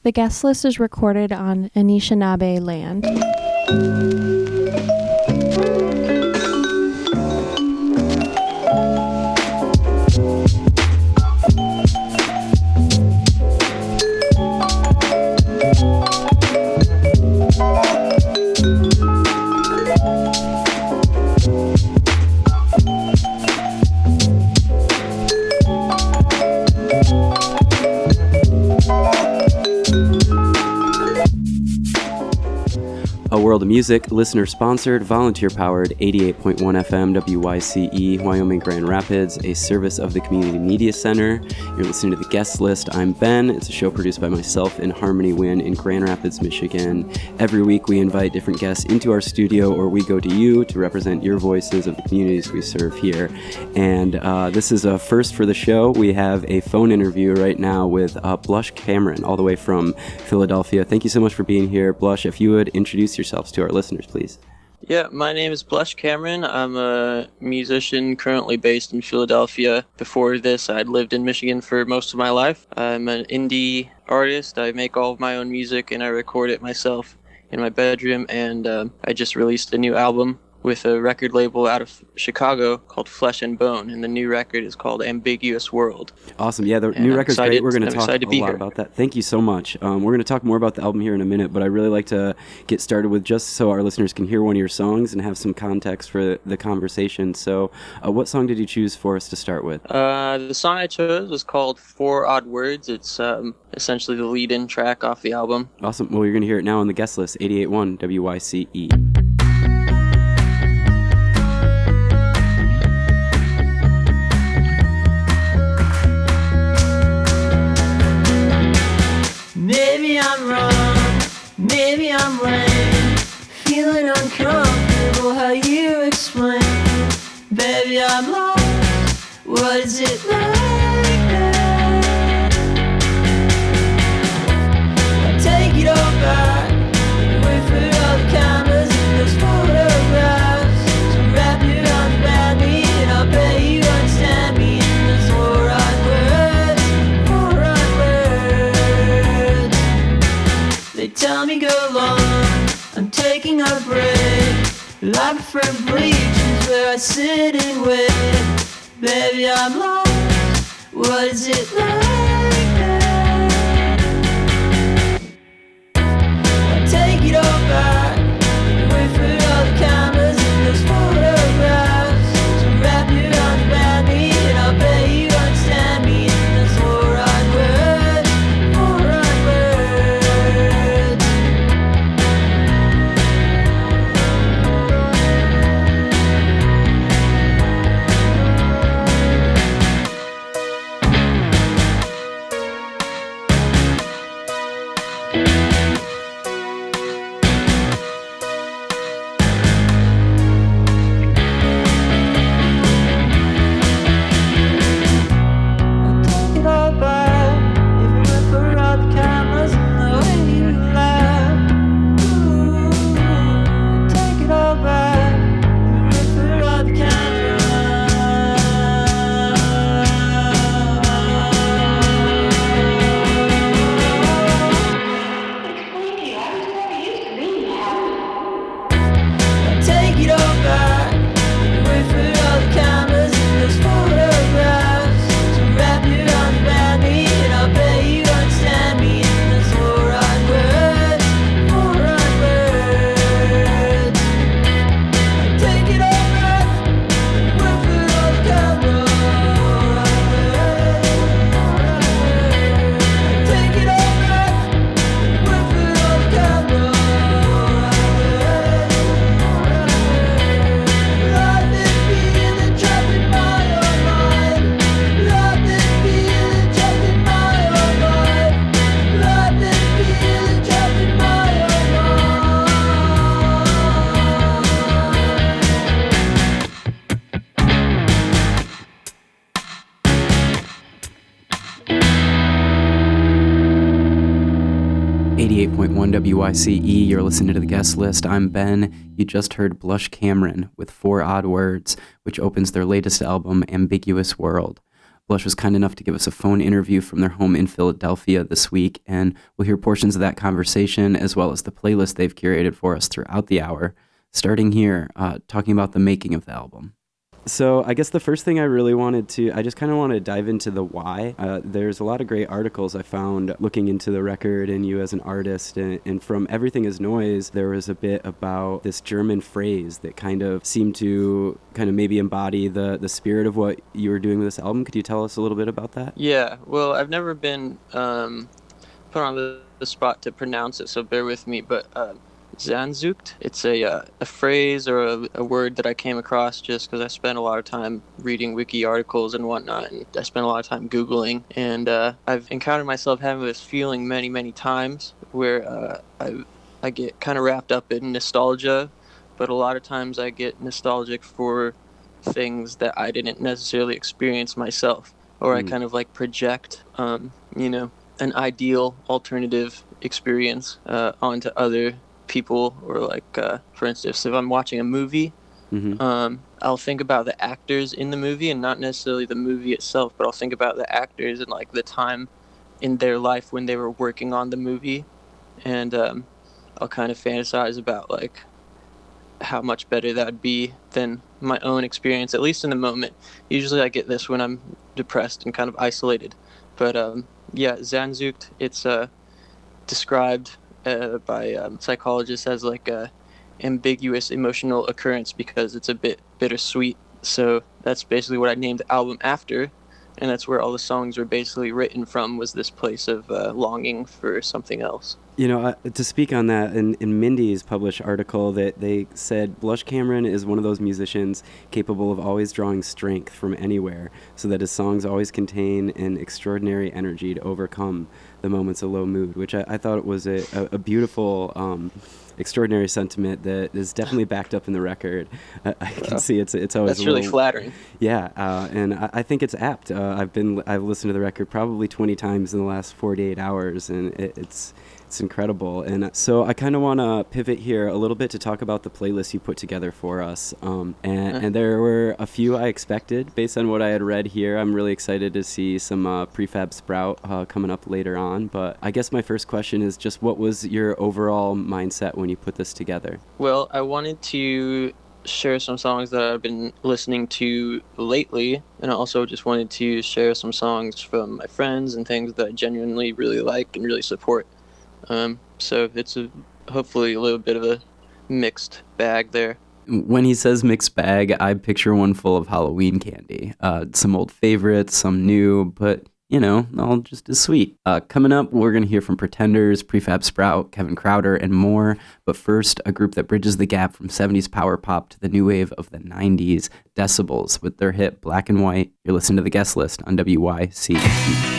The guest list is recorded on Anishinaabe land. A World of Music, listener-sponsored, volunteer-powered, 88.1 FM WYCE, Wyoming Grand Rapids, a service of the Community Media Center. You're listening to The Guest List. I'm Ben. It's a show produced by myself and Harmony Wynn in Grand Rapids, Michigan. Every week we invite different guests into our studio, or we go to you to represent your voices of the communities we serve here. And this is a first for the show. We have a phone interview right now with Blush Cameron, all the way from Philadelphia. Thank you so much for being here. Blush, if you would introduce yourselves to our listeners, please. Yeah, my name is Blush Cameron. I'm a musician currently based in Philadelphia. Before this, I'd lived in Michigan for most of my life. I'm an indie artist. I make all of my own music and I record it myself in my bedroom. And I just released a new album with a record label out of Chicago called Flesh and Bone, and the new record is called Ambiguous World. Awesome. Yeah, the new record's great. We're going to talk a lot about that. Thank you so much. We're going to talk more about the album here in a minute, but I really like to get started with, just so our listeners can hear one of your songs and have some context for the conversation. So what song did you choose for us to start with? The song I chose was called 4 Odd Words. It's essentially the lead-in track off the album. Awesome. Well, you're going to hear it now on the guest list, 88.1 WYCE. Maybe I'm wrong, maybe I'm lame, feeling uncomfortable, how you explain. Baby, I'm lost, what is it like now? I take it all back, wait for all the cameras and those photographs to wrap you around me, and I'll bet you understand me in those 4 odd words, 4 odd words. They tell me go long, I'm taking a break. I prefer bleachers where I sit and wait. Baby, I'm lost, what is it like now? I take it all back, wait for all the cameras and those photographs to wrap you around me, and I'll bet you understand me in those 4 odd words, 4 odd words. I take it all back, even if for all the cameras and the way you laugh. Ooh, I take it all back, even if for all the I take it all back, wait for all the cameras and those photographs to wrap you around me, and I'll bet you understand me in those 4 odd words, 4 odd words. I take it all back, wait for all the cameras, 4 odd words. I take it all back, wait for all the cameras, 4 odd words. I've been feeling trapped in my own mind. I've been feeling trapped in my own mind. I've been feeling trapped in my own mind. 88.1 WYCE, you're listening to The Guest List. I'm Ben. You just heard Blush Cameron with 4 Odd Words, which opens their latest album, Ambiguous World. Blush was kind enough to give us a phone interview from their home in Philadelphia this week, and we'll hear portions of that conversation as well as the playlist they've curated for us throughout the hour, starting here, talking about the making of the album. So I guess the first thing I just kind of want to dive into the why. There's a lot of great articles I found looking into the record and you as an artist, and from Everything Is Noise, there was a bit about this German phrase that kind of seemed to kind of maybe embody the spirit of what you were doing with this album. Could you tell us a little bit about that? Yeah, well, I've never been put on the spot to pronounce it, so bear with me, but Sehnsucht. It's a phrase or a word that I came across just because I spent a lot of time reading wiki articles and whatnot, and I spent a lot of time Googling, and I've encountered myself having this feeling many, many times where I get kind of wrapped up in nostalgia, but a lot of times I get nostalgic for things that I didn't necessarily experience myself, or I kind of like project, an ideal alternative experience onto other people, or like for instance, if I'm watching a movie, I'll think about the actors in the movie and not necessarily the movie itself, but I'll think about the actors and like the time in their life when they were working on the movie, and I'll kind of fantasize about like how much better that'd be than my own experience, at least in the moment. Usually I get this when I'm depressed and kind of isolated, but Sehnsucht, it's described by psychologists as like a ambiguous emotional occurrence because it's a bit bittersweet. So that's basically what I named the album after, and that's where all the songs were basically written from, was this place of longing for something else. To speak on that, in Mindy's published article, that they said Blush Cameron is one of those musicians capable of always drawing strength from anywhere, so that his songs always contain an extraordinary energy to overcome the moments of low mood, which I thought was a beautiful, extraordinary sentiment that is definitely backed up in the record. I can see it's always that's really flattering. Yeah, and I think it's apt. I've listened to the record probably 20 times in the last 48 hours, and it's incredible. And so I kind of want to pivot here a little bit to talk about the playlist you put together for us. And there were a few I expected based on what I had read here. I'm really excited to see some Prefab Sprout coming up later on. But I guess my first question is just, what was your overall mindset when you put this together? Well, I wanted to share some songs that I've been listening to lately, and I also just wanted to share some songs from my friends and things that I genuinely really like and really support. So it's hopefully a little bit of a mixed bag there. When he says mixed bag, I picture one full of Halloween candy. Some old favorites, some new, but, all just as sweet. Coming up, we're going to hear from Pretenders, Prefab Sprout, Kevin Crowder, and more. But first, a group that bridges the gap from 70s power pop to the new wave of the 90s, Decibels, with their hit Black and White. You're listening to The Guest List on WYCE.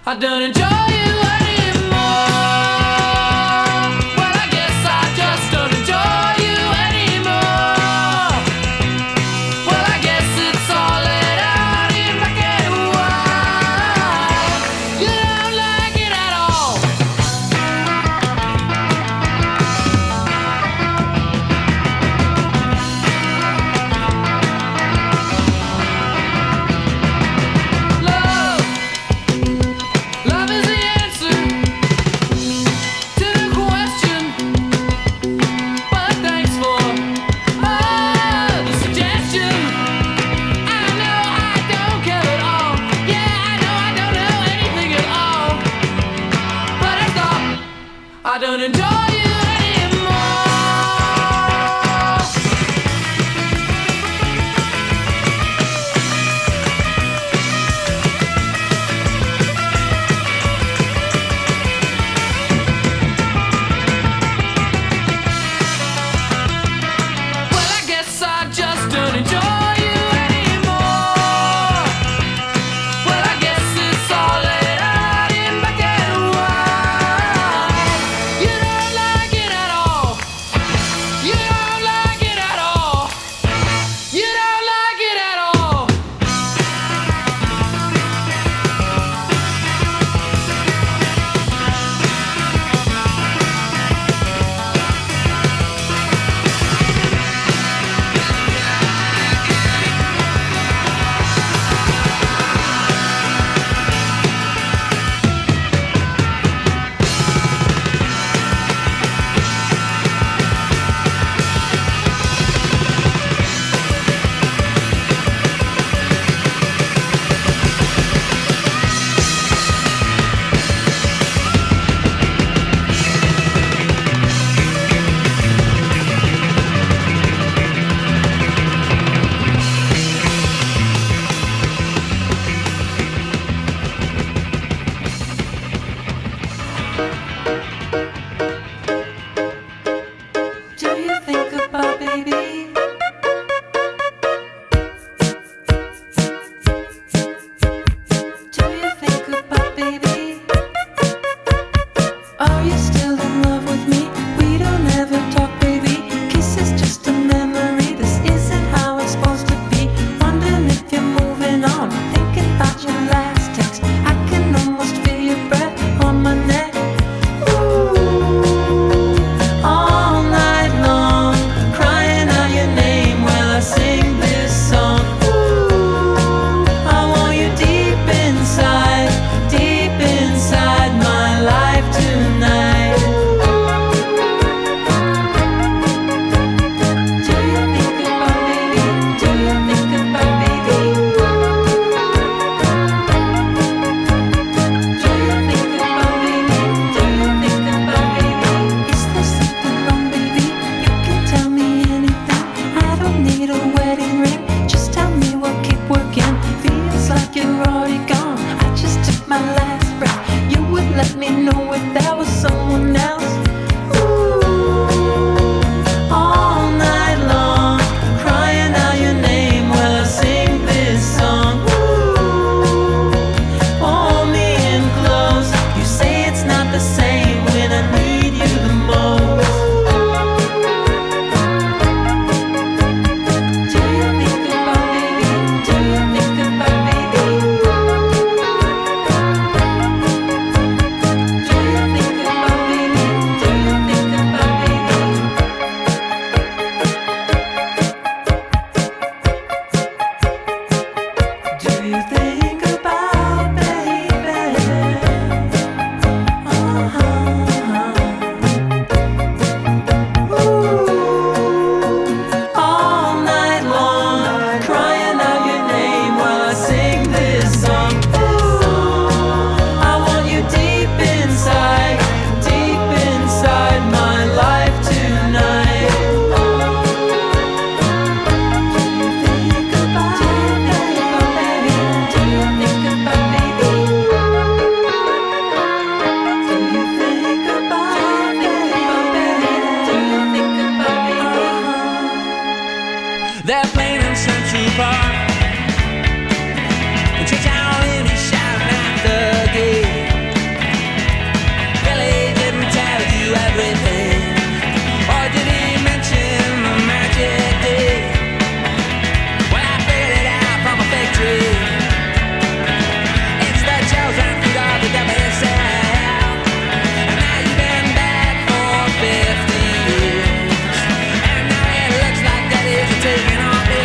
I don't enjoy you anymore. Well, I guess I just don't enjoy you anymore. Well, I guess it's all laid out in black and white. You don't like it at all. Love is baby? Do you think about baby? Are you still in love with me? We don't ever talk, baby. Kiss is just a memory. This isn't how it's supposed to be. Wondering if you're moving on. Thinking about your last text. I can almost feel your breath on my neck. Ooh, all night long, crying out your name while I sing this song. Ooh, I want you deep inside my life tonight. Do you think about baby? Do you think about baby? Do you think about baby? Do you think about baby? Is there something wrong, baby? You can tell me anything. I don't need a wedding ring. Just tell me we'll keep working. Feels like you're already gone. I just took my last breath. You would let me know if there was someone else. Ooh, all night long, crying out your name while I sing this song. Ooh, hold me in close. You say it's not the same when I need you the most. Do you think about baby? Do you think about baby? Do you think about baby? Do you think about baby? Do you think about baby? Ooh, all night long, crying out your name while I sing this song. Ooh, I want you deep inside my life tonight. Do you think about baby? Do you think about baby? Do you think about baby? Do you think about baby? They're playing in Central Park, and Church Halloween is shouting at the gate. Billy didn't tell you everything, or did he mention the magic day? Well, I figured it out from a fig tree. It's the chosen fruit of the WSL, and now you've been back for 50 years, and now it looks like that is taking off his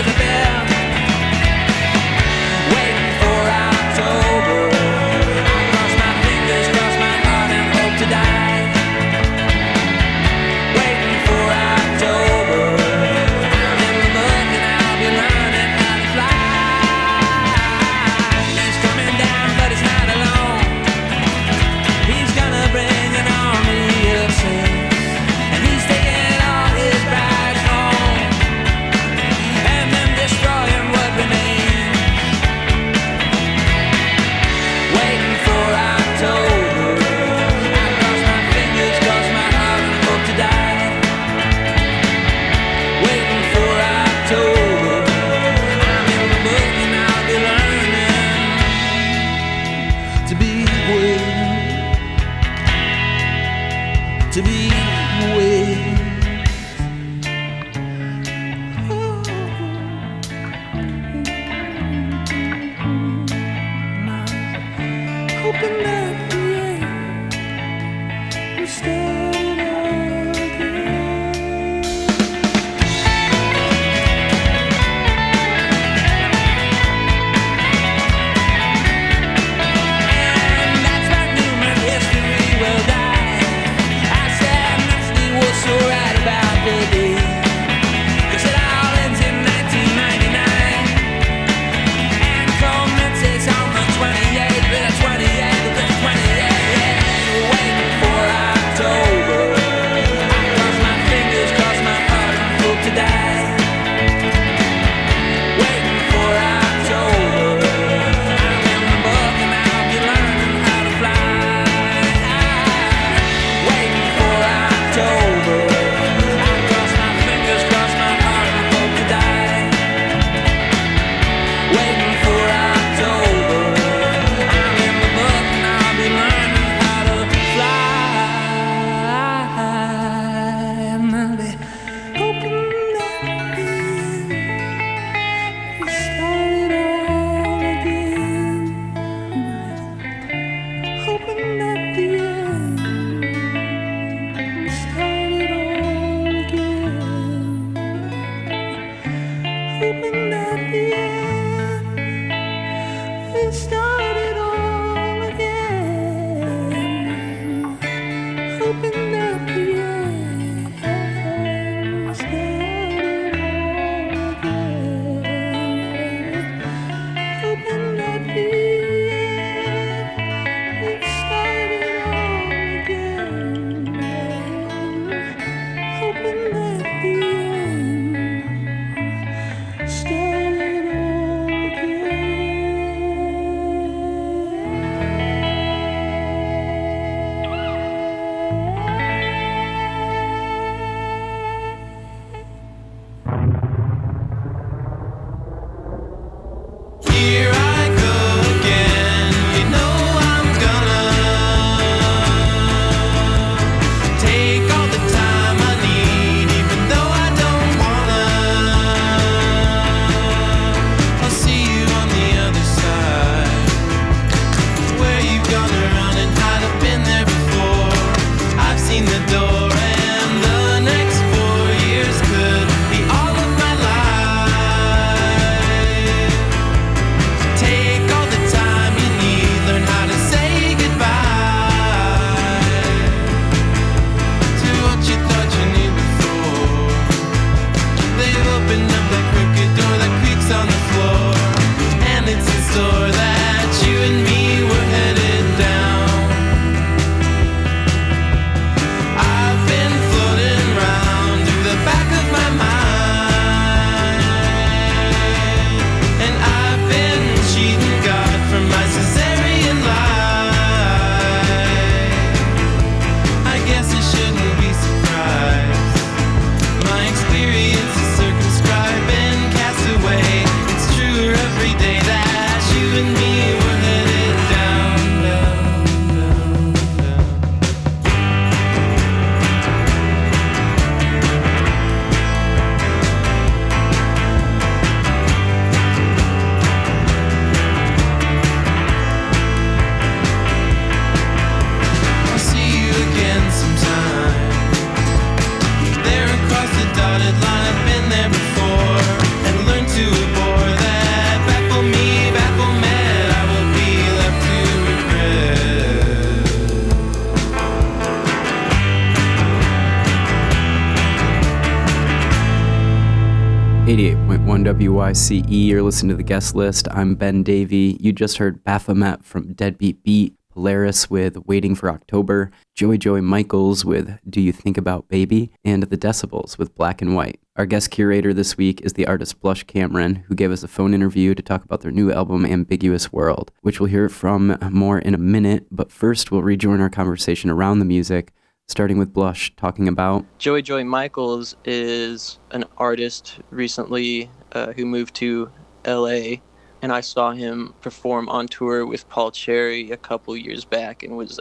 88.1 WYCE, you're listening to the guest list. I'm Ben Davey. You just heard Baphomet from Deadbeat Beat, Polaris with Waiting for October, Joey Michaels with Do You Think About Baby, and The Decibels with Black and White. Our guest curator this week is the artist Blush Cameron, who gave us a phone interview to talk about their new album, Ambiguous World, which we'll hear from more in a minute, but first we'll rejoin our conversation around the music, starting with Blush talking about... Joey Michaels is an artist recently who moved to LA, and I saw him perform on tour with Paul Cherry a couple years back and was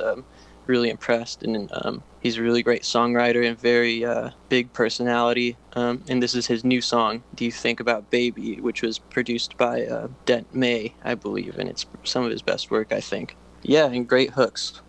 really impressed. And he's a really great songwriter and very big personality. And this is his new song, Do You Think About Baby, which was produced by Dent May, I believe, and it's some of his best work, I think. Yeah, and great hooks.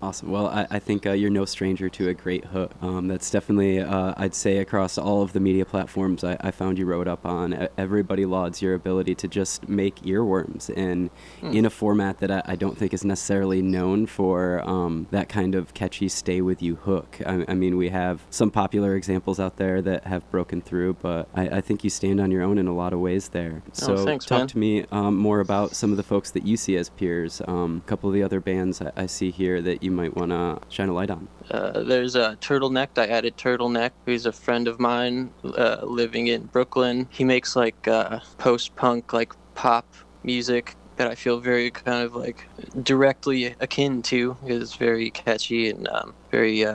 Awesome. Well, I think you're no stranger to a great hook. That's definitely, I'd say, across all of the media platforms I found you wrote up on. Everybody lauds your ability to just make earworms and in a format that I don't think is necessarily known for that kind of catchy stay with you hook. I mean, we have some popular examples out there that have broken through, but I think you stand on your own in a lot of ways there. So thanks, talk man. to me more about some of the folks that you see as peers. A couple of the other bands I see here that you might want to shine a light on. There's Turtleneck. I added Turtleneck, who's a friend of mine living in Brooklyn. He makes like post-punk, like pop music that I feel very kind of like directly akin to. It's very catchy and very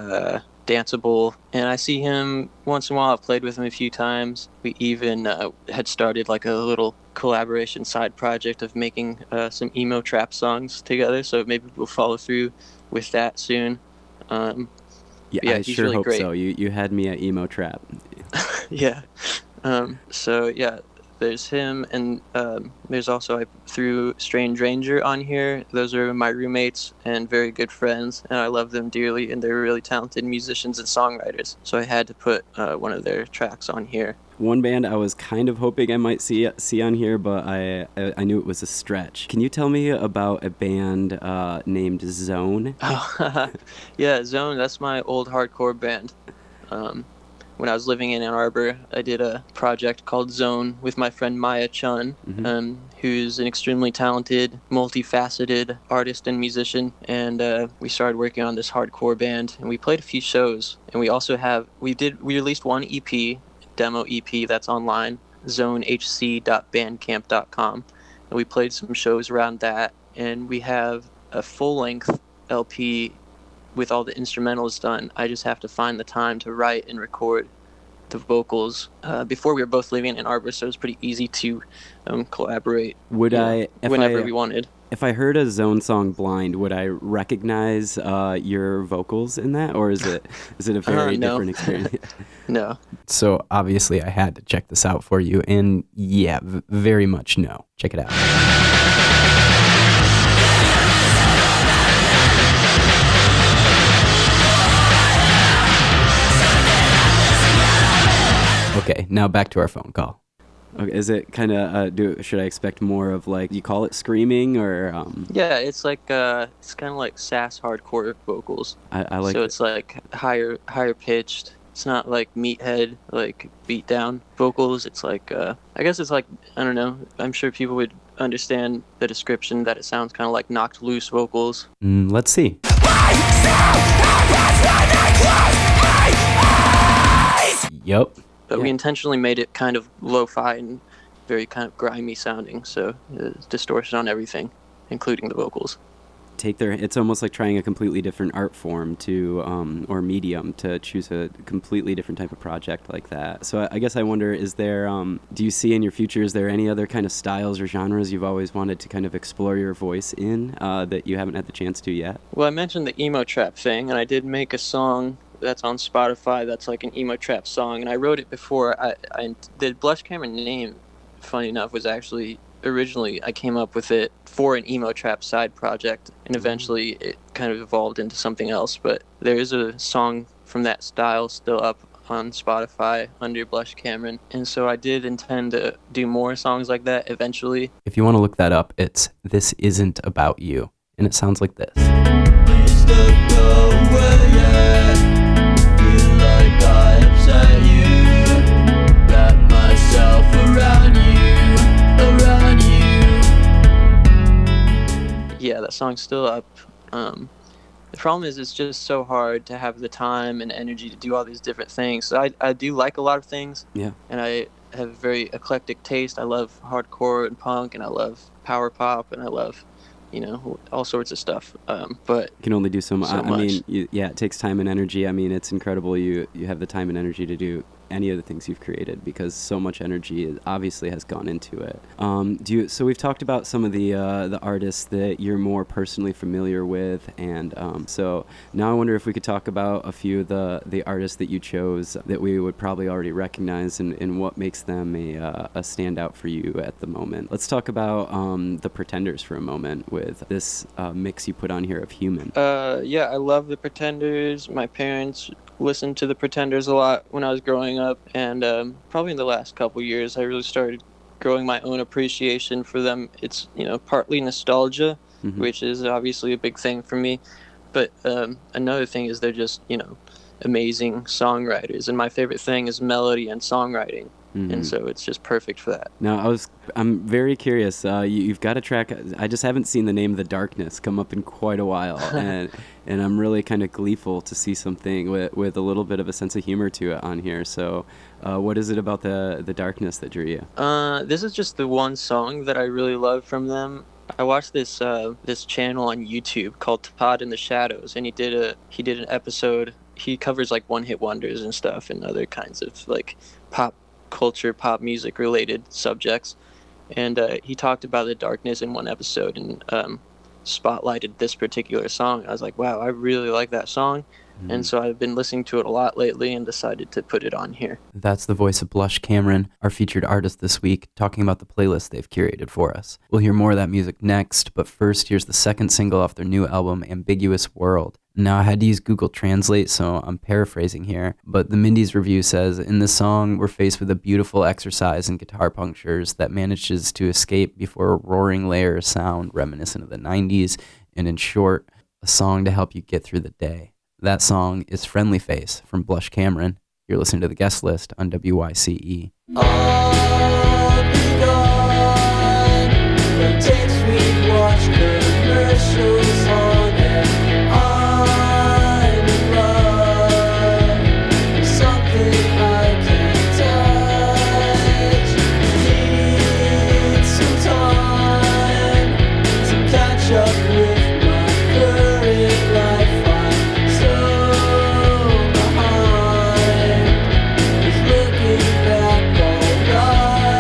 danceable. And I see him once in a while. I've played with him a few times. We even had started like a little collaboration side project of making some emo trap songs together. So maybe we'll follow through with that soon. Yeah, I he's sure really hope great. so. You had me at emo trap. Yeah. So yeah, there's him, and there's also I threw Strange Ranger on here. Those are my roommates and very good friends, and I love them dearly, and they're really talented musicians and songwriters. So I had to put one of their tracks on here. One band I was kind of hoping I might see on here, but I knew it was a stretch. Can you tell me about a band named Zone? Yeah, Zone, that's my old hardcore band. When I was living in Ann Arbor, I did a project called Zone with my friend Maya Chun, who's an extremely talented, multifaceted artist and musician. And we started working on this hardcore band, and we played a few shows. And we also we released one EP, demo EP that's online, zonehc.bandcamp.com. And we played some shows around that. And we have a full-length LP with all the instrumentals done. I just have to find the time to write and record the vocals. Before we were both living in Ann Arbor, so it was pretty easy to collaborate whenever we wanted. If I heard a Zone song Blind, would I recognize your vocals in that, or is it a very different experience? No. So obviously I had to check this out for you, and yeah, very much no. Check it out. Okay, now back to our phone call. Okay, is it kind of should I expect more of like, you call it screaming or? Yeah, it's like it's kind of like sass hardcore vocals. I like. So it's like higher pitched. It's not like meathead like beat down vocals. It's like I guess it's like, I don't know. I'm sure people would understand the description that it sounds kind of like knocked loose vocals. Let's see. Yep. But we intentionally made it kind of lo-fi and very kind of grimy sounding, so there's distortion on everything, including the vocals. It's almost like trying a completely different art form or medium to choose a completely different type of project like that. So I guess I wonder, is there, do you see in your future, is there any other kind of styles or genres you've always wanted to kind of explore your voice in that you haven't had the chance to yet? Well, I mentioned the emo trap thing, and I did make a song that's on Spotify that's like an emo trap song, and I wrote it before. The Blush Cameron name, funny enough, was actually originally I came up with it for an emo trap side project, and eventually it kind of evolved into something else. But there is a song from that style still up on Spotify under Blush Cameron, and so I did intend to do more songs like that eventually. If you want to look that up, it's This Isn't About You, and it sounds like this. Please don't go away yet. Feel like I upset you. Wrap myself song's still up. The problem is it's just so hard to have the time and energy to do all these different things. So I do like a lot of things. Yeah. And I have a very eclectic taste. I love hardcore and punk, and I love power pop, and I love, all sorts of stuff. But You can only do so much. So I mean, much. yeah, it takes time and energy. I mean, it's incredible you have the time and energy to do any of the things you've created, because so much energy obviously has gone into it. So we've talked about some of the artists that you're more personally familiar with, and so now I wonder if we could talk about a few of the artists that you chose that we would probably already recognize, and what makes them a standout for you at the moment. Let's talk about the Pretenders for a moment with this mix you put on here of Human. Yeah, I love the Pretenders. My parents listened to the Pretenders a lot when I was growing up, and probably in the last couple years I really started growing my own appreciation for them. It's partly nostalgia, which is obviously a big thing for me, but another thing is they're just amazing songwriters, and my favorite thing is melody and songwriting. And so it's just perfect for that. Now, I'm very curious. You've got a track. I just haven't seen The Name of the Darkness come up in quite a while, and I'm really kind of gleeful to see something with a little bit of a sense of humor to it on here. So, what is it about the darkness that drew you? This is just the one song that I really love from them. I watched this channel on YouTube called Todd in the Shadows, and he did an episode. He covers like one-hit wonders and stuff, and other kinds of like pop culture, pop music related subjects, and he talked about the darkness in one episode, and spotlighted this particular song. I was like, wow, I really like that song. And so I've been listening to it a lot lately and decided to put it on here. That's the voice of Blush Cameron, our featured artist this week, talking about the playlist they've curated for us. We'll hear more of that music next, but first, here's the second single off their new album, Ambiguous World. Now, I had to use Google Translate, so I'm paraphrasing here, but the Mindy's review says, in this song, we're faced with a beautiful exercise in guitar punctures that manages to escape before a roaring layer of sound reminiscent of the 90s, and in short, a song to help you get through the day. That song is Friendly Face from Blush Cameron. You're listening to The Guest List on WYCE. All be gone. The tapes we watch, commercials on, and I'm in love with something I can't touch. Need some time to catch up with my current life. I'm so behind. Is looking back alright.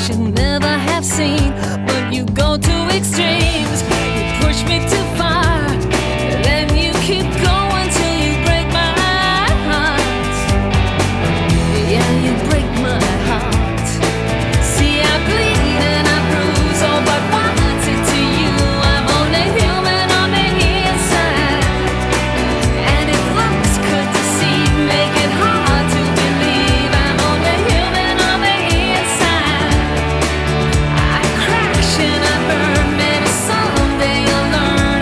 should never have seen. But you go to extremes, you push me too far, then you keep going till you break my heart. Yeah, you break my heart. See, I bleed and I bruise, oh, but what's it to you? I'm only human on the inside. And if looks could deceive, make it hard to believe, I'm only human on the inside. I crash and I burn, maybe someday you'll learn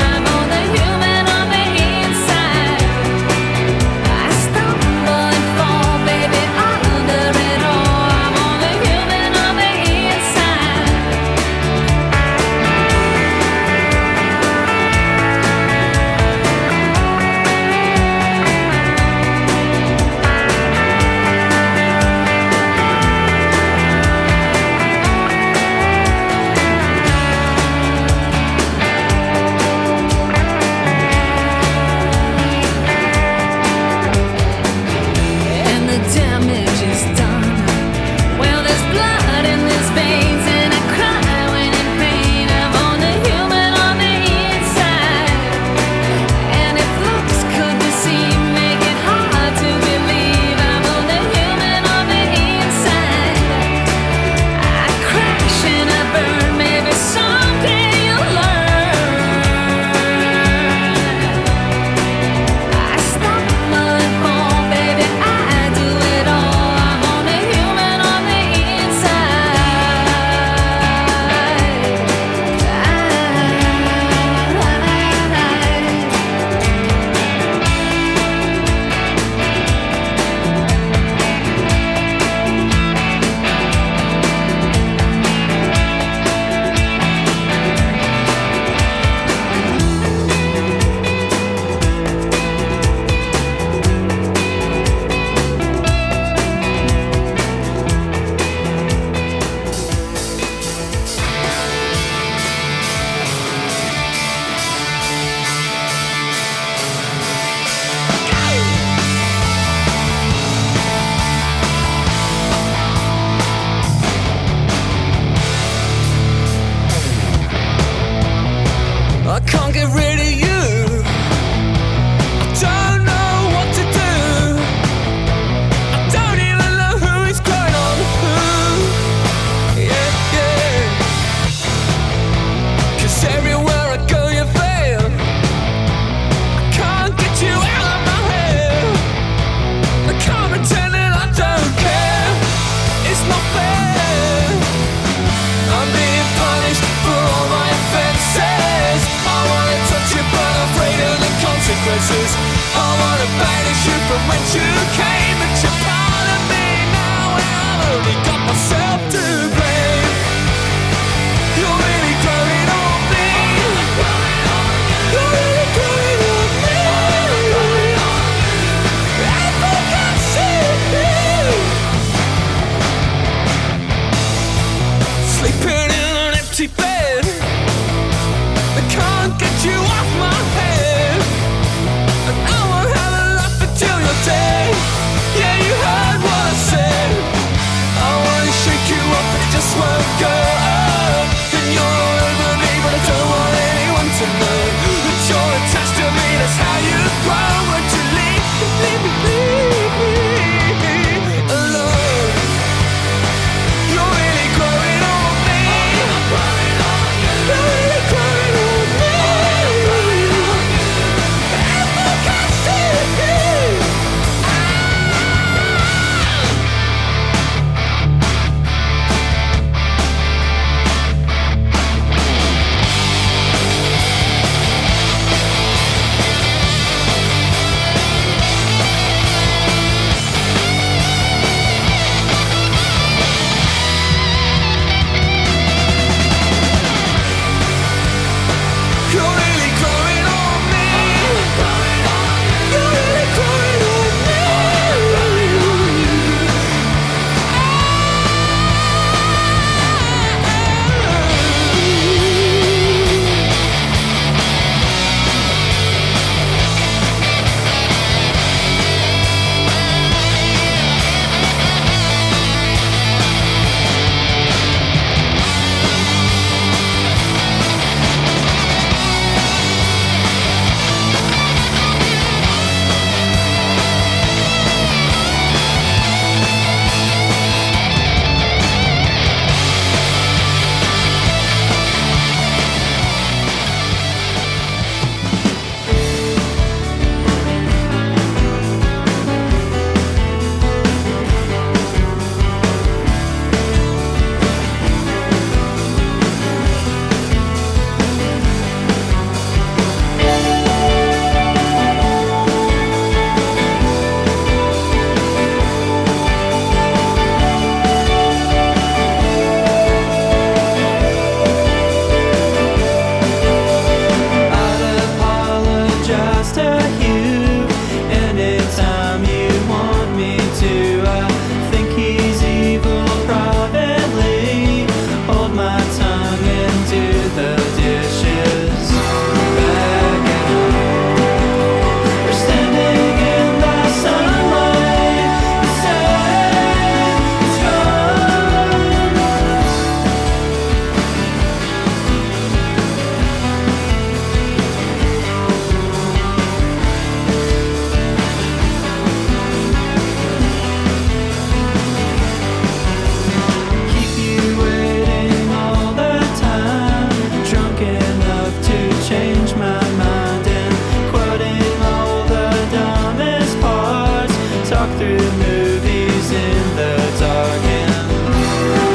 talk through movies in the dark, and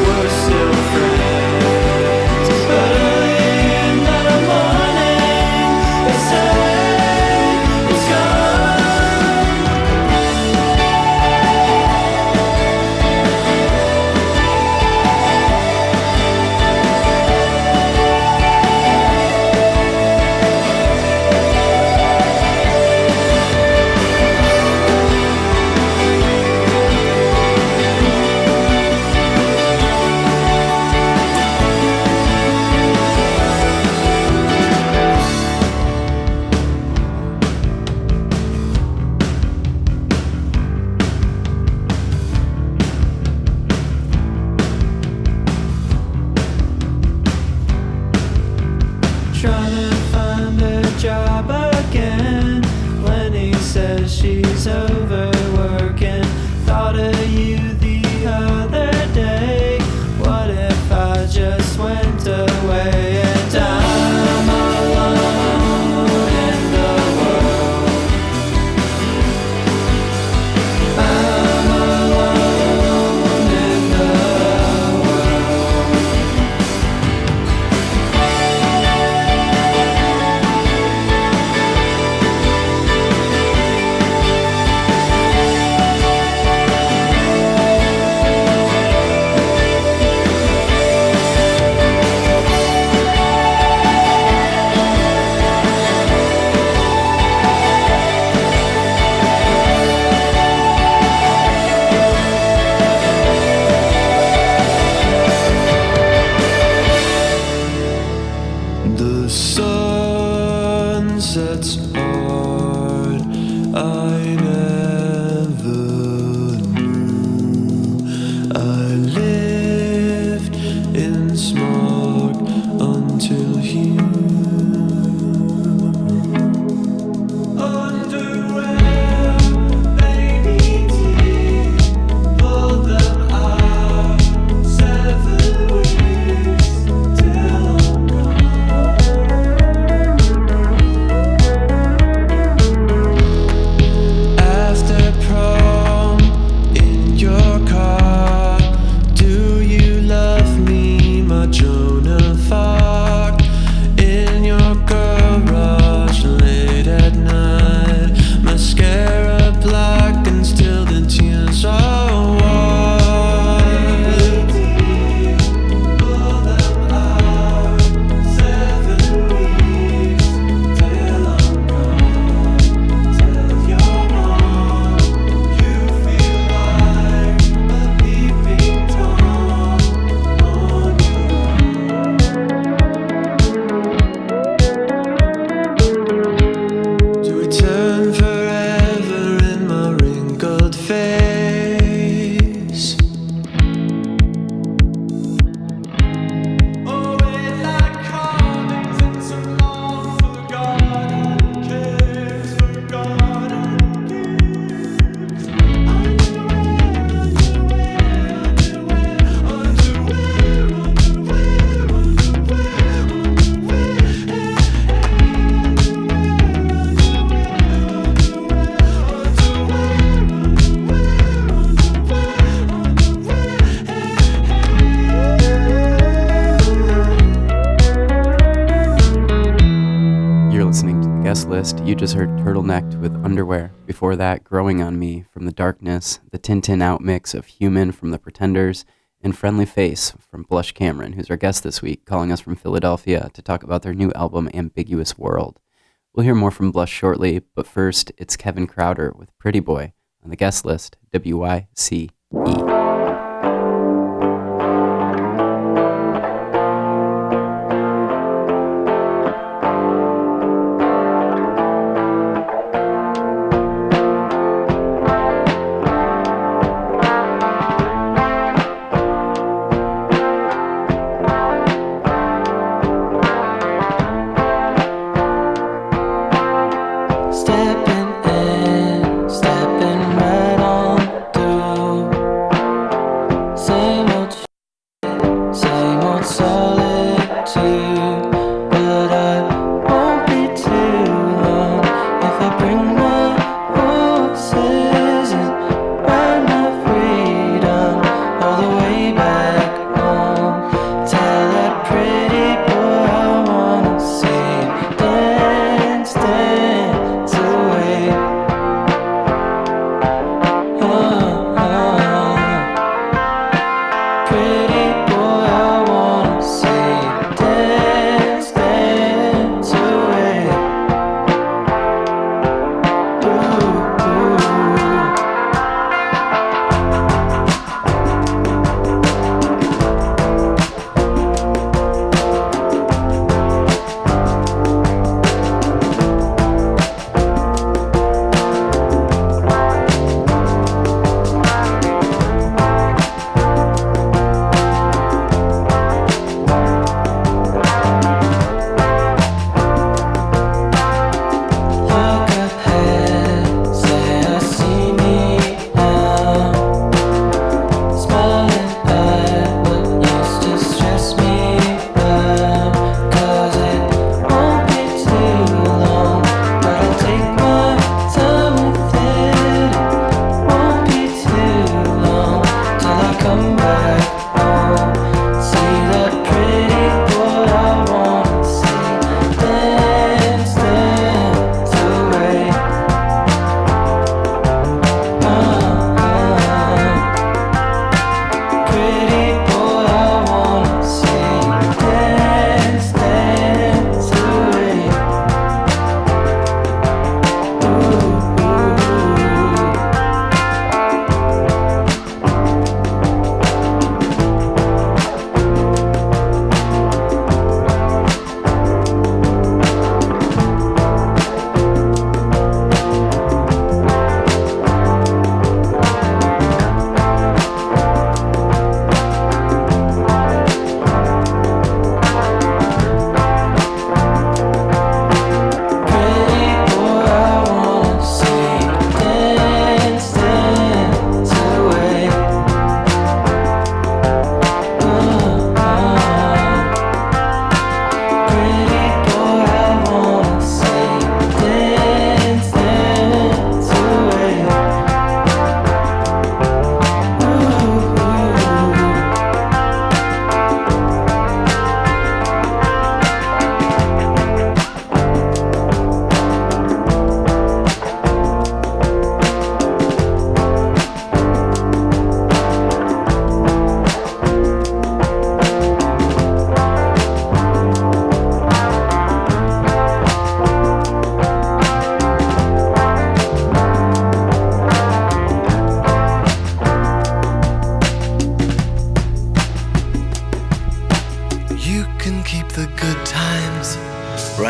we're still friends. But early in the morning, they say it's gone. Trying to find a job again. Lenny says she's overworking. Thought of you the other day. What if I just went away and I'm alone in the world? I'm alone in the world. The sun sets hard. I never knew I lived in smog until you. Underwear, baby teeth, pull them out. 7 weeks till I'm after prom in your car, do you love me, my Joan of Arc? In your garage late at night, mascara black and still the tears are white. Pull them out, 7 weeks till I'm gone. Tell your mom you feel like a peeping Tom on your. Do we turn forever in my wrinkled face? Oh, wait like carvings in some long forgotten caves, forgotten gifts. You're listening to the guest list. You just heard Turtlenecked with Underwear. Before that, Growing on Me from The Darkness, the Tintin outmix of Human from The Pretenders, and Friendly Face from Blush Cameron, who's our guest this week, calling us from Philadelphia to talk about their new album, Ambiguous World. We'll hear more from Blush shortly, but first, it's Kevin Crowder with Pretty Boy on the guest list, WYCE. Stepping right on through.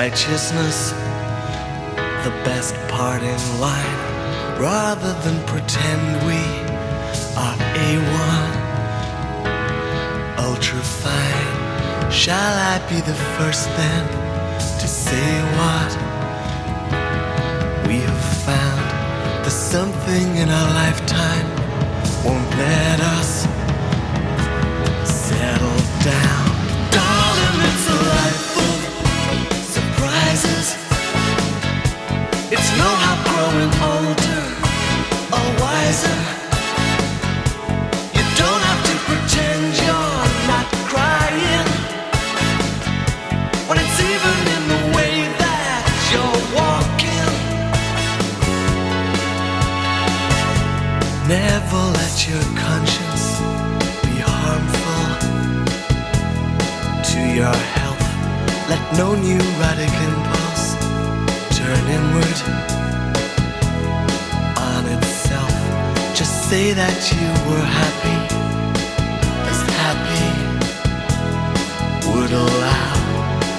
righteousness, the best part in line, rather than pretend we are A1, ultra fine. Shall I be the first then to say what we have found? There's something in our lifetime won't let us settle down. Darling, it's a life full of surprises. It's no how growing older or wiser. You don't have to pretend you're not crying when it's even in the way that you're walking. Never let your conscience be harmful to your health. Let no neurotic impulse turn inward on itself. Just say that you were happy as happy would allow,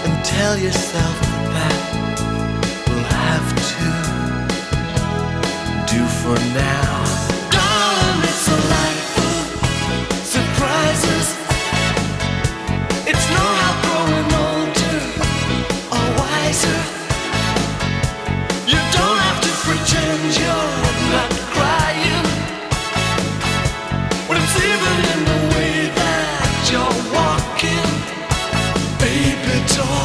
and tell yourself that we'll have to do for now. Darling, it's a life of surprises. It's no how growing older or wiser. You don't have to pretend you're not crying when it's even in the way that you're walking, baby, talking.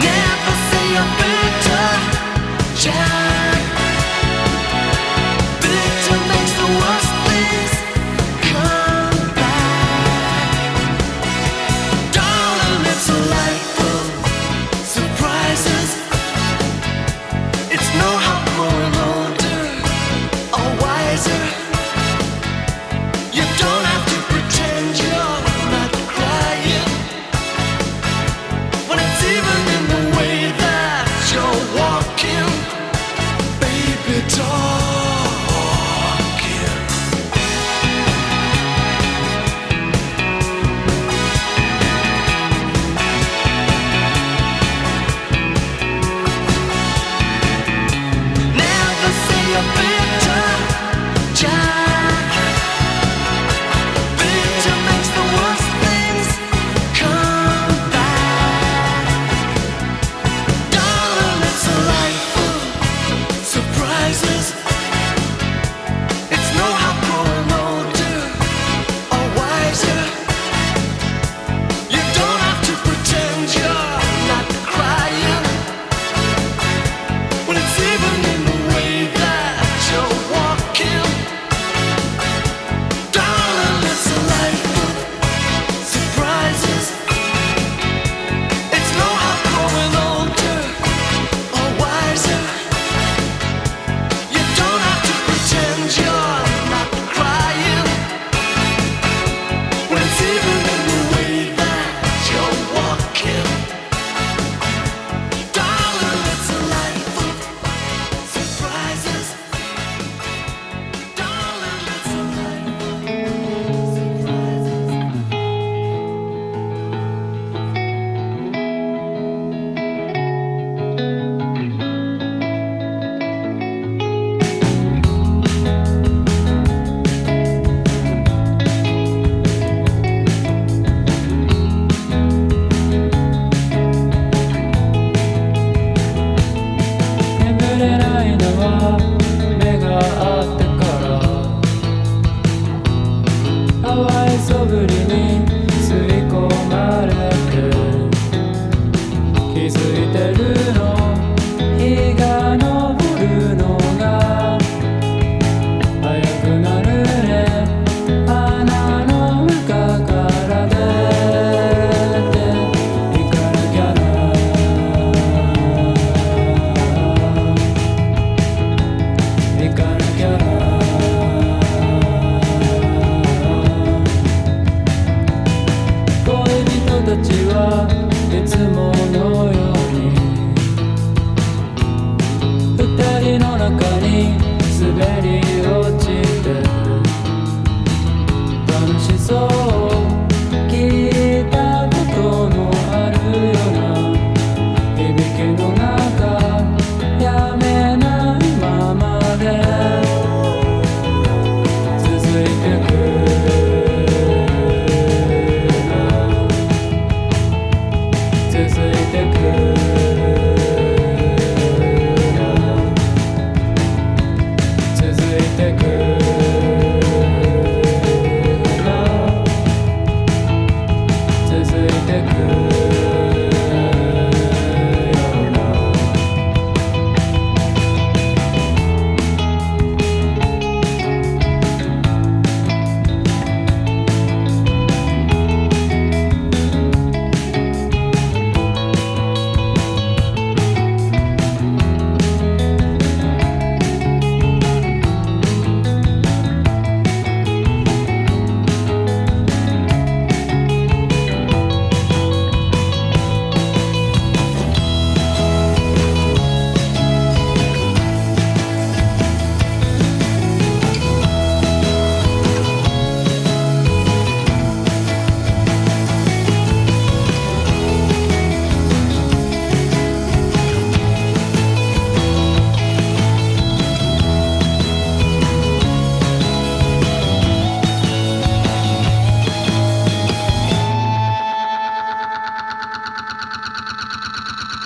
Never say you're bitter, Jack. Bitter makes the worst things come back. Darling, it's a life full of surprises. It's no how growing older or wiser. You don't have to pretend you're not crying when it's even in the way that you're walking, baby, talking. Never say you're bitter, Jack. Bitter makes the worst things come back. Darling, it's a life full of surprises. It's no how growing older or wiser. You don't have to pretend you're not crying when it's even in the way that you're walking. Darling, it's a life of surprises. It's no how growing older or wiser. You don't have to pretend you're not crying when it's even in the way that you're walking. Darling, it's a life of surprises. Darling, it's a life of surprises.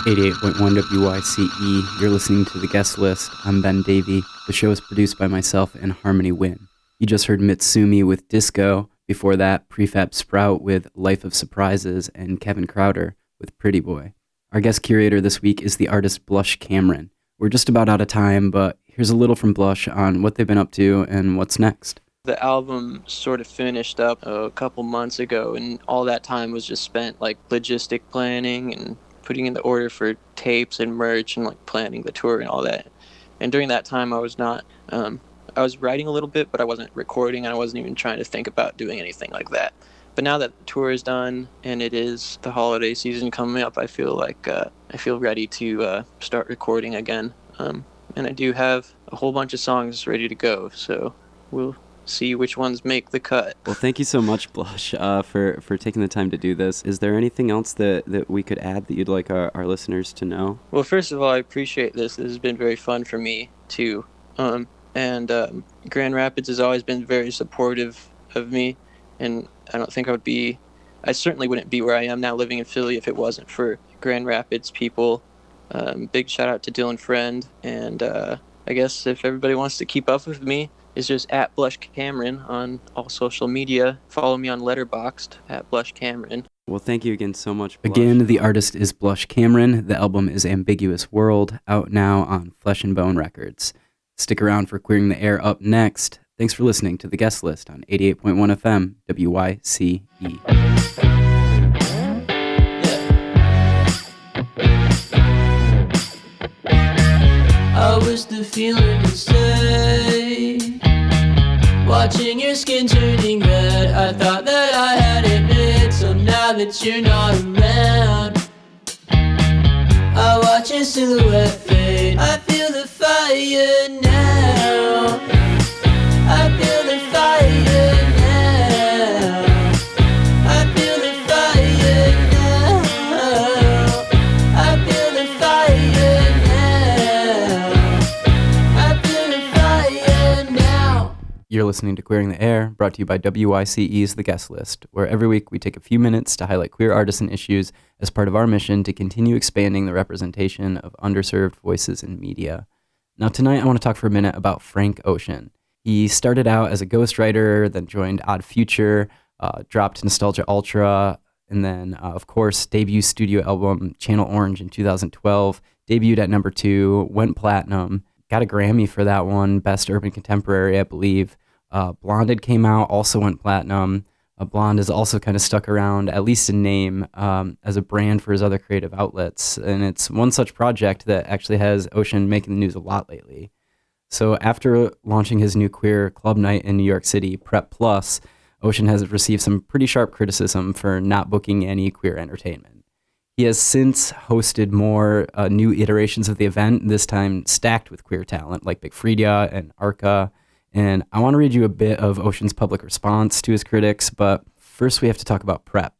88.1 WYCE. You're listening to The Guest List. I'm Ben Davey. The show is produced by myself and Harmony Wynn. You just heard Mitsumi with Disco. Before that, Prefab Sprout with Life of Surprises, and Kevin Crowder with Pretty Boy. Our guest curator this week is the artist Blush Cameron. We're just about out of time, but here's a little from Blush on what they've been up to and what's next. The album sort of finished up a couple months ago, and all that time was just spent like logistic planning and putting in the order for tapes and merch and like planning the tour and all that. And during that time, I was writing a little bit, but I wasn't recording, and I wasn't even trying to think about doing anything like that. But now that the tour is done and it is the holiday season coming up, I feel like I feel ready to start recording again. And I do have a whole bunch of songs ready to go, so we'll see which ones make the cut. Well, thank you so much, Blush, for taking the time to do this. Is there anything else that we could add that you'd like our listeners to know? Well, first of all, I appreciate this. This has been very fun for me, too. And Grand Rapids has always been very supportive of me, and I certainly wouldn't be where I am now living in Philly if it wasn't for Grand Rapids people. Big shout out to Dylan Friend, and I guess if everybody wants to keep up with me, it's just at Blush Cameron on all social media. Follow me on Letterboxd at Blush Cameron. Well, thank you again so much, Blush. Again, the artist is Blush Cameron. The album is Ambiguous World, out now on Flesh and Bone Records. Stick around for Queering the Air up next. Thanks for listening to The Guest List on 88.1 FM, WYCE. I was the feeling inside, watching your skin turning red. I thought that I had it made, so now that you're not around, I watch your silhouette fade. I feel the fire now, I feel the fire now, I feel the fire now, I feel the fire now, I feel the fire now. You're listening to Queering the Air, brought to you by WYCE's The Guest List, where every week we take a few minutes to highlight queer artists and issues as part of our mission to continue expanding the representation of underserved voices in media. Now tonight I want to talk for a minute about Frank Ocean. He started out as a ghostwriter, then joined Odd Future, dropped Nostalgia Ultra, and then, of course, debut studio album Channel Orange in 2012, debuted at number 2, went platinum, got a Grammy for that one, Best Urban Contemporary, I believe. Blonded came out, also went platinum. Blonde has also kind of stuck around, at least in name, as a brand for his other creative outlets. And it's one such project that actually has Ocean making the news a lot lately. So after launching his new queer club night in New York City, Prep Plus, Ocean has received some pretty sharp criticism for not booking any queer entertainment. He has since hosted more new iterations of the event, this time stacked with queer talent like Big Freedia and Arca. And I want to read you a bit of Ocean's public response to his critics, but first we have to talk about PrEP.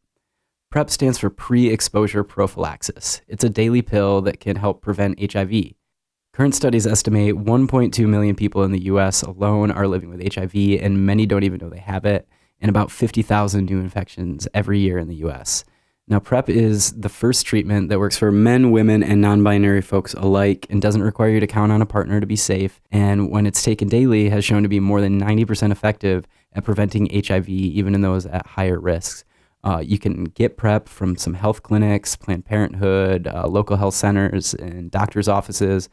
PrEP stands for pre-exposure prophylaxis. It's a daily pill that can help prevent HIV. Current studies estimate 1.2 million people in the US alone are living with HIV, and many don't even know they have it, and about 50,000 new infections every year in the US. Now, PrEP is the first treatment that works for men, women, and non-binary folks alike and doesn't require you to count on a partner to be safe, and when it's taken daily, has shown to be more than 90% effective at preventing HIV, even in those at higher risks. You can get PrEP from some health clinics, Planned Parenthood, local health centers, and doctors' offices.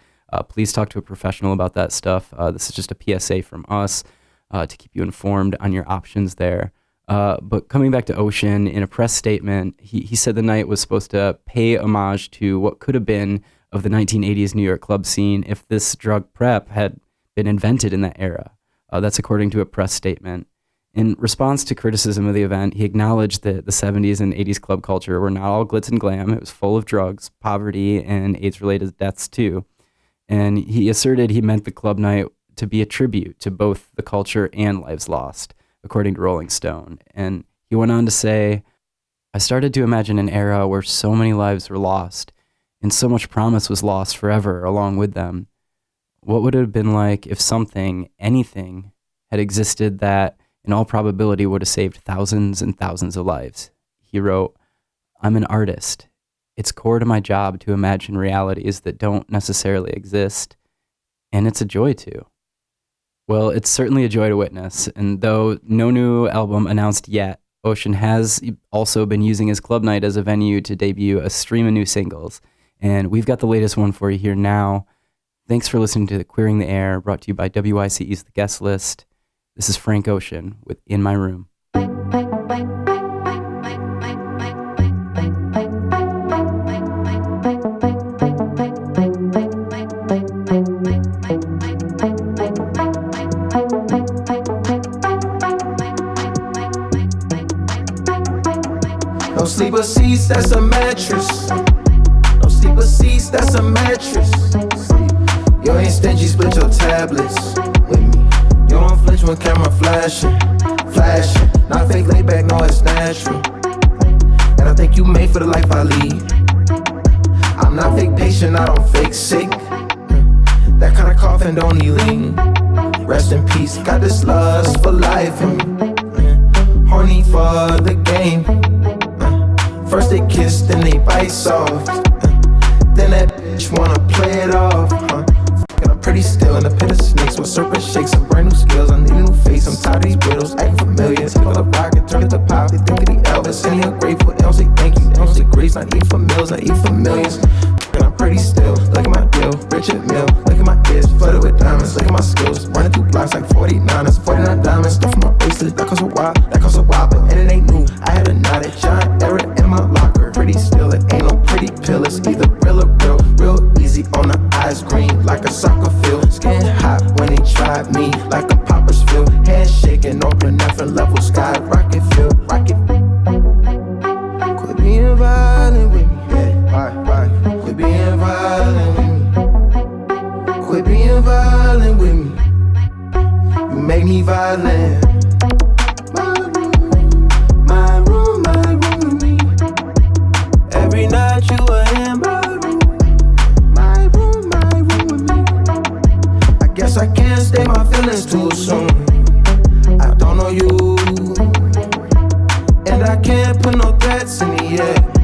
Please talk to a professional about that stuff. This is just a PSA from us to keep you informed on your options there. But coming back to Ocean, in a press statement, he said the night was supposed to pay homage to what could have been of the 1980s New York club scene if this drug PrEP had been invented in that era. That's according to a press statement. In response to criticism of the event, he acknowledged that the 70s and 80s club culture were not all glitz and glam. It was full of drugs, poverty, and AIDS-related deaths too. And he asserted he meant the club night to be a tribute to both the culture and lives lost, according to Rolling Stone. And he went on to say, "I started to imagine an era where so many lives were lost, and so much promise was lost forever along with them. What would it have been like if something, anything, had existed that, in all probability, would have saved thousands and thousands of lives?" He wrote, "I'm an artist. It's core to my job to imagine realities that don't necessarily exist, and it's a joy to. Well, it's certainly a joy to witness, and though no new album announced yet, Ocean has also been using his club night as a venue to debut a stream of new singles, and we've got the latest one for you here now. Thanks for listening to Queering the Air, brought to you by WYCE's The Guest List. This is Frank Ocean with In My Room. No sleeper seats, that's a mattress. No sleeper seats, that's a mattress. You ain't stingy, split your tablets with me. You don't flinch when camera flashing. Not fake laid back, no, it's natural. And I think you made for the life I lead. I'm not fake patient, I don't fake sick. That kind of coughing don't need lean. Rest in peace, got this lust for life in me. Horny for the game. First they kiss, then they bite soft. Then that bitch wanna play it off. Fucking I'm pretty still in the pit of snakes with serpent shakes and brand new skills. I need a new face, I'm tired of these riddles, acting familiar. Take all the rock and turn it to pop. They think of the Elvis, and he ungrateful. They don't say thank you, they don't say grace. Not eat for meals, not eat for millions. Fucking I'm pretty still, look at my deal, Richard Mill. Look at my ears, flooded with diamonds. Look at my skills, running through blocks like 49ers, 49 diamonds. Stuff in my bracelet, that costs a while, but and it ain't new. I had a knotted giant error in my locker. Pretty still, it ain't no pretty pill. It's either real or real easy on the eyes, green like a soccer field. Skin hot when they tried me, like a popper's feel. Hands shaking, open different level, sky rocket feel, rocket. Quit being violent with me, yeah, why? Quit being violent with me. Quit being violent with me. You make me violent. Every night you were in my room with me. I guess I can't stay my feelings too soon. I don't know you, and I can't put no threats in the air.